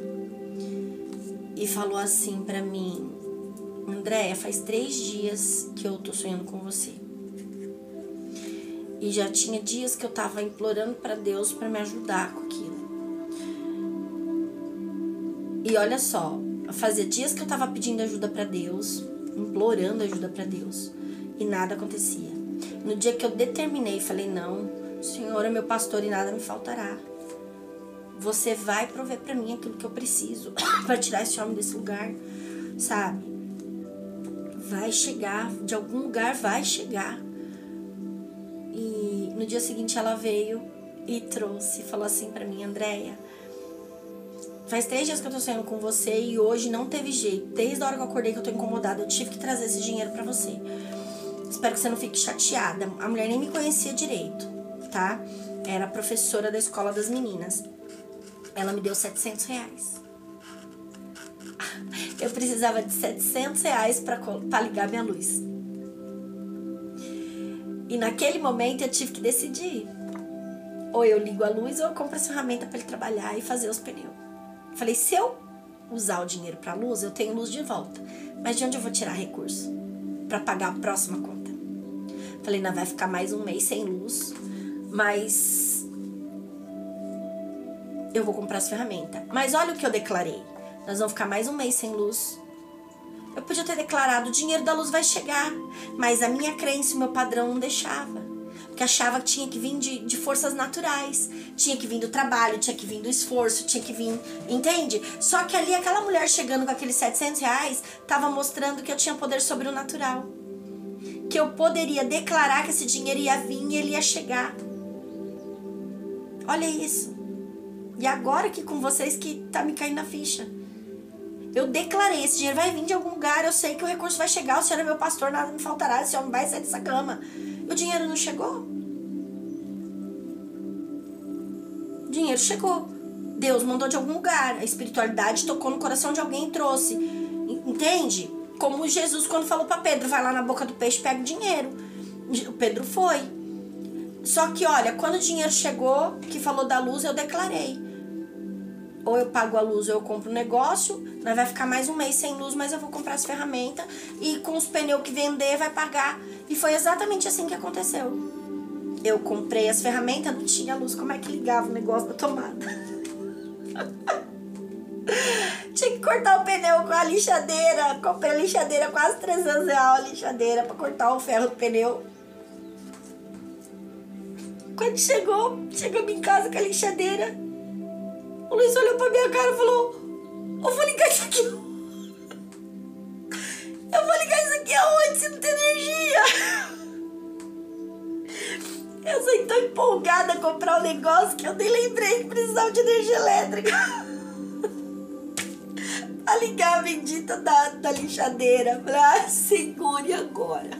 e falou assim pra mim, Andréia, faz 3 dias que eu tô sonhando com você. E já tinha dias que eu tava implorando pra Deus pra me ajudar com aquilo. E olha só, fazia dias que eu tava pedindo ajuda pra Deus, implorando ajuda pra Deus, e nada acontecia. No dia que eu determinei, falei, não, o Senhor é meu pastor e nada me faltará. Você vai prover pra mim aquilo que eu preciso pra tirar esse homem desse lugar, sabe? Vai chegar, de algum lugar vai chegar. E no dia seguinte ela veio e trouxe, falou assim pra mim, Andréia, faz 3 dias que eu tô sonhando com você e hoje não teve jeito. Desde a hora que eu acordei que eu tô incomodada, eu tive que trazer esse dinheiro pra você. Espero que você não fique chateada. A mulher nem me conhecia direito, tá? Era professora da escola das meninas. Ela me deu R$700. Eu precisava de R$700 pra ligar minha luz. E naquele momento eu tive que decidir. Ou eu ligo a luz ou eu compro essa ferramenta pra ele trabalhar e fazer os pneus. Falei, se eu usar o dinheiro pra luz, eu tenho luz de volta. Mas de onde eu vou tirar recurso pra pagar a próxima conta? Falei, não, vai ficar mais 1 mês sem luz, mas eu vou comprar as ferramentas. Mas olha o que eu declarei. Nós vamos ficar mais 1 mês sem luz. Eu podia ter declarado, o dinheiro da luz vai chegar. Mas a minha crença, o meu padrão não deixava. Porque achava que tinha que vir de forças naturais. Tinha que vir do trabalho, tinha que vir do esforço, tinha que vir... Entende? Só que ali, aquela mulher chegando com aqueles R$700 tava mostrando que eu tinha poder sobrenatural. Que eu poderia declarar que esse dinheiro ia vir e ele ia chegar. Olha isso. E agora aqui com vocês que tá me caindo na ficha. Eu declarei, esse dinheiro vai vir de algum lugar, eu sei que o recurso vai chegar, o Senhor é meu pastor, nada me faltará, esse homem vai sair dessa cama. O dinheiro não chegou? O dinheiro chegou. Deus mandou de algum lugar, a espiritualidade tocou no coração de alguém e trouxe. Entende? Como Jesus quando falou pra Pedro, vai lá na boca do peixe e pega o dinheiro. O Pedro foi. Só que olha, quando o dinheiro chegou, que falou da luz, eu declarei. Ou eu pago a luz ou eu compro um negócio, nós vai ficar mais 1 mês sem luz, mas eu vou comprar as ferramentas e com os pneus que vender vai pagar. E foi exatamente assim que aconteceu. Eu comprei as ferramentas, não tinha luz, como é que ligava o negócio da tomada? Tinha que cortar o pneu com a lixadeira. Comprei a lixadeira, quase R$300 a lixadeira pra cortar o ferro do pneu. Quando chegamos em casa com a lixadeira, o Luiz olhou pra minha cara e falou, eu vou ligar isso aqui. Eu vou ligar isso aqui aonde se não tem energia? Eu saí tão empolgada a comprar um negócio que eu nem lembrei que precisava de energia elétrica. A ligar a bendita da lixadeira. Falei, segure agora.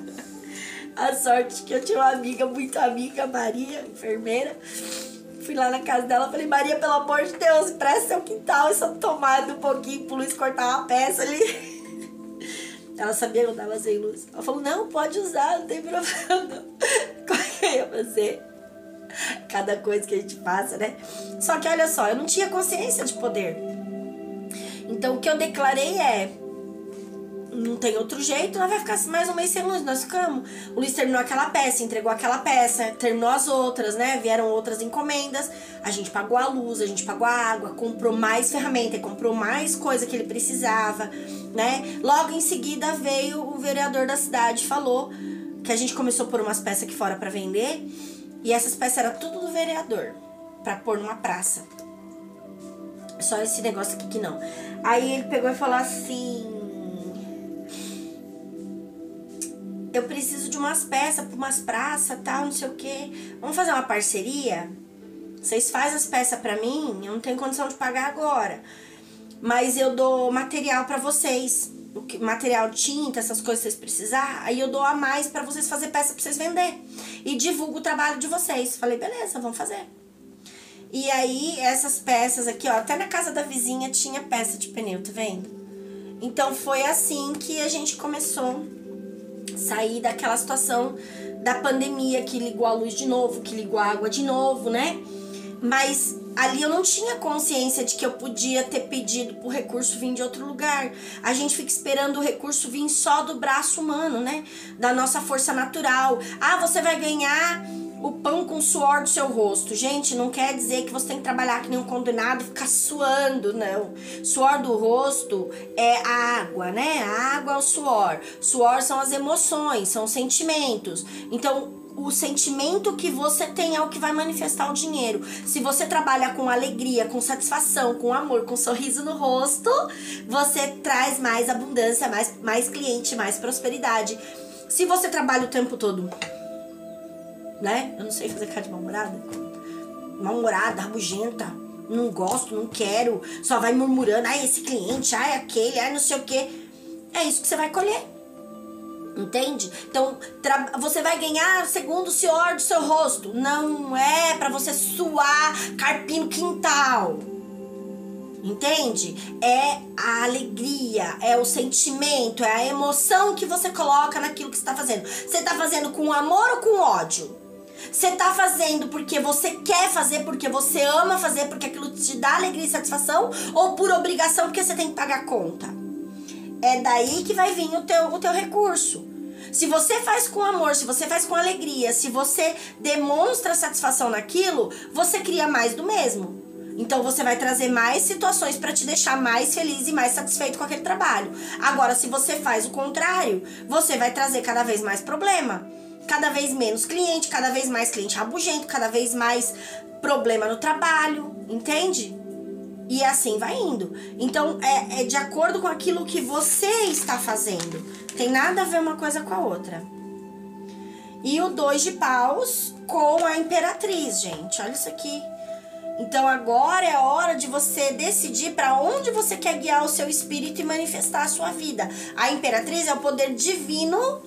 A sorte que eu tinha uma amiga, muito amiga, Maria, enfermeira. Fui lá na casa dela, falei, Maria, pelo amor de Deus, presta seu quintal, essa tomada um pouquinho pro Luiz cortar uma peça ali. Ela sabia que eu tava sem luz. Ela falou, não, pode usar, não tem problema não. Como é que eu ia fazer? Cada coisa que a gente passa, né? Só que olha só, eu não tinha consciência de poder. Então o que eu declarei é, não tem outro jeito, nós vai ficar mais um mês sem luz, nós ficamos. O Luiz terminou aquela peça, entregou aquela peça, terminou as outras, né? Vieram outras encomendas, a gente pagou a luz, a gente pagou a água, comprou mais ferramenta, comprou mais coisa que ele precisava, né? Logo em seguida veio o vereador da cidade, falou que a gente começou a pôr umas peças aqui fora pra vender, e essas peças eram tudo do vereador, pra pôr numa praça. Só esse negócio aqui que não. Aí ele pegou e falou assim, eu preciso de umas peças para umas praças, tal, não sei o que. Vamos fazer uma parceria? Vocês fazem as peças para mim, eu não tenho condição de pagar agora. Mas eu dou material para vocês. Material, tinta, essas coisas que vocês precisarem. Aí eu dou a mais para vocês fazer peça para vocês vender. E divulgo o trabalho de vocês. Falei, beleza, vamos fazer. E aí, essas peças aqui, ó, até na casa da vizinha tinha peça de pneu, tá vendo? Então foi assim que a gente começou a sair daquela situação da pandemia, que ligou a luz de novo, que ligou a água de novo, né? Mas ali eu não tinha consciência de que eu podia ter pedido pro recurso vir de outro lugar. A gente fica esperando o recurso vir só do braço humano, né? Da nossa força natural. Ah, você vai ganhar o pão com o suor do seu rosto. Gente, não quer dizer que você tem que trabalhar que nem um condenado e ficar suando, não. Suor do rosto é a água, né? A água é o suor. Suor são as emoções, são os sentimentos. Então, o sentimento que você tem é o que vai manifestar o dinheiro. Se você trabalha com alegria, com satisfação, com amor, com sorriso no rosto, você traz mais abundância, mais cliente, mais prosperidade. Se você trabalha o tempo todo, né? Eu não sei fazer cara de mal-humorada. Mal-humorada, rabugenta. Não gosto, não quero. Só vai murmurando. Ai, esse cliente, ai, aquele, ai, não sei o quê. É isso que você vai colher. Entende? Então, você vai ganhar segundo o suor do seu rosto. Não é pra você suar carpir no quintal. Entende? É a alegria, é o sentimento, é a emoção que você coloca naquilo que você tá fazendo. Você tá fazendo com amor ou com ódio? Você tá fazendo porque você quer fazer, porque você ama fazer, porque aquilo te dá alegria e satisfação, ou por obrigação porque você tem que pagar conta? É daí que vai vir o teu recurso. Se você faz com amor, se você faz com alegria, se você demonstra satisfação naquilo, você cria mais do mesmo. Então você vai trazer mais situações para te deixar mais feliz e mais satisfeito com aquele trabalho. Agora, se você faz o contrário, você vai trazer cada vez mais problema. Cada vez menos cliente, cada vez mais cliente rabugento, cada vez mais problema no trabalho, entende? E assim vai indo. Então, é de acordo com aquilo que você está fazendo. Tem nada a ver uma coisa com a outra. E o 2 de paus com a imperatriz, gente. Olha isso aqui. Então, agora é a hora de você decidir para onde você quer guiar o seu espírito e manifestar a sua vida. A imperatriz é o poder divino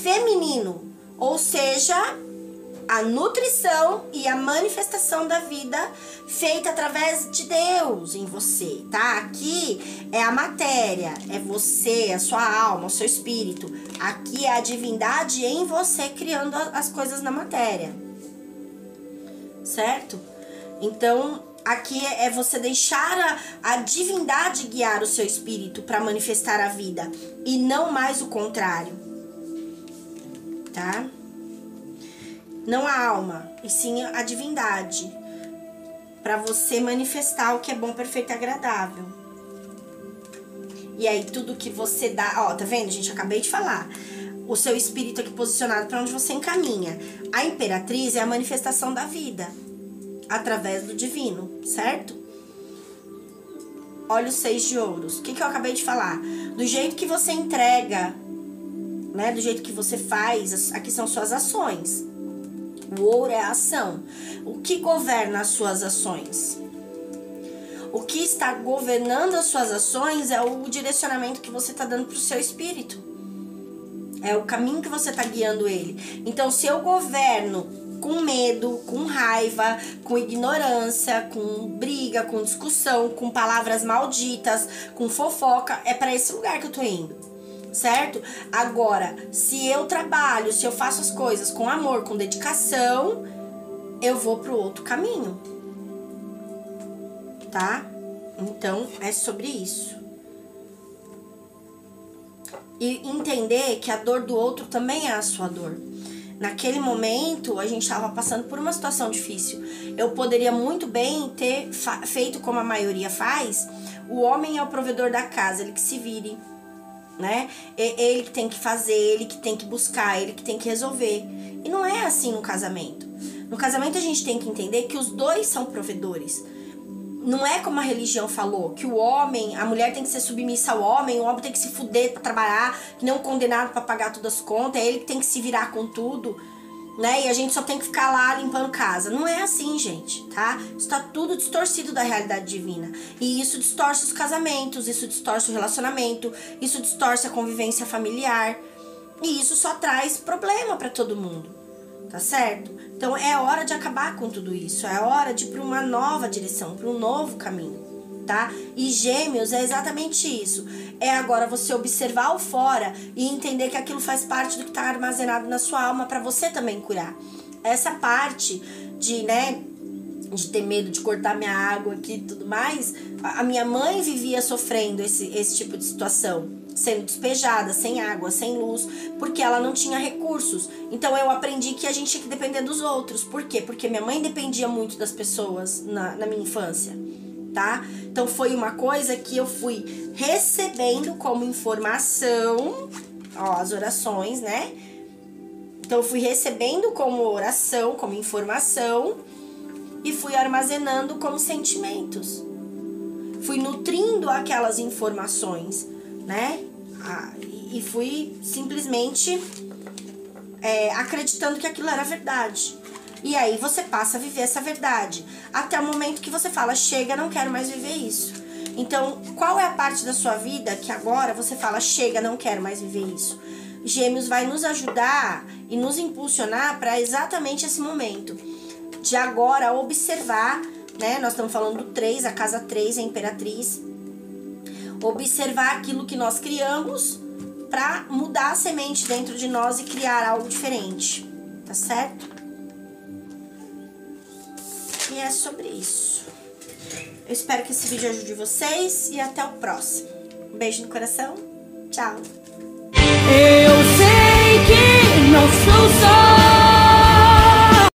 feminino. Ou seja, a nutrição e a manifestação da vida feita através de Deus em você, tá? Aqui é a matéria, é você, a sua alma, o seu espírito. Aqui é a divindade em você criando as coisas na matéria, certo? Então, aqui é você deixar a divindade guiar o seu espírito para manifestar a vida e não mais o contrário. Tá? Não a alma, e sim a divindade, para você manifestar o que é bom, perfeito e agradável. E aí tudo que você dá, ó, tá vendo, gente? Acabei de falar. O seu espírito aqui posicionado para onde você encaminha. A imperatriz é a manifestação da vida através do divino, certo? Olha os 6 de ouros. O que eu acabei de falar? Do jeito que você entrega, né? Do jeito que você faz, aqui são suas ações. O ouro é a ação. O que governa as suas ações? O que está governando as suas ações é o direcionamento que você está dando para o seu espírito. É o caminho que você está guiando ele. Então, se eu governo com medo, com raiva, com ignorância, com briga, com discussão, com palavras malditas, com fofoca, é para esse lugar que eu tô indo. certo? Agora, se eu trabalho, se eu faço as coisas com amor, com dedicação, eu vou pro outro caminho, tá? Então, é sobre isso. E entender que a dor do outro também é a sua dor. Naquele momento, a gente estava passando por uma situação difícil. Eu poderia muito bem ter feito como a maioria faz. O homem é o provedor da casa, ele que se vire, né? Ele que tem que fazer, ele que tem que buscar, ele que tem que resolver. E não é assim no casamento. No casamento a gente tem que entender que os dois são provedores. Não é como a religião falou, que o homem, a mulher tem que ser submissa ao homem, o homem tem que se fuder pra trabalhar, que nem um condenado pra pagar todas as contas, é ele que tem que se virar com tudo, né? E a gente só tem que ficar lá limpando casa. Não é assim, gente, tá? Isso tá tudo distorcido da realidade divina. E isso distorce os casamentos, isso distorce o relacionamento, isso distorce a convivência familiar. E isso só traz problema pra todo mundo, tá certo? Então é hora de acabar com tudo isso, é hora de ir para uma nova direção, para um novo caminho, tá? E Gêmeos é exatamente isso, é agora você observar o fora e entender que aquilo faz parte do que está armazenado na sua alma para você também curar. Essa parte de, né, de ter medo de cortar minha água aqui e tudo mais, a minha mãe vivia sofrendo esse tipo de situação, sendo despejada, sem água, sem luz, porque ela não tinha recursos. Então eu aprendi que a gente tinha que depender dos outros. Por quê? Porque minha mãe dependia muito das pessoas na minha infância, tá? Então foi uma coisa que eu fui recebendo como informação, ó, as orações, né? Então eu fui recebendo como oração, como informação, e fui armazenando como sentimentos. Fui nutrindo aquelas informações, né? E fui simplesmente acreditando que aquilo era verdade. E aí você passa a viver essa verdade. Até o momento que você fala, chega, não quero mais viver isso. Então, qual é a parte da sua vida que agora você fala, chega, não quero mais viver isso? Gêmeos vai nos ajudar e nos impulsionar para exatamente esse momento. De agora observar, né? Nós estamos falando do 3, a casa 3, a Imperatriz. Observar aquilo que nós criamos para mudar a semente dentro de nós e criar algo diferente, tá certo? E é sobre isso. Eu espero que esse vídeo ajude vocês e até o próximo. Um beijo no coração, tchau! Eu sei que não sou só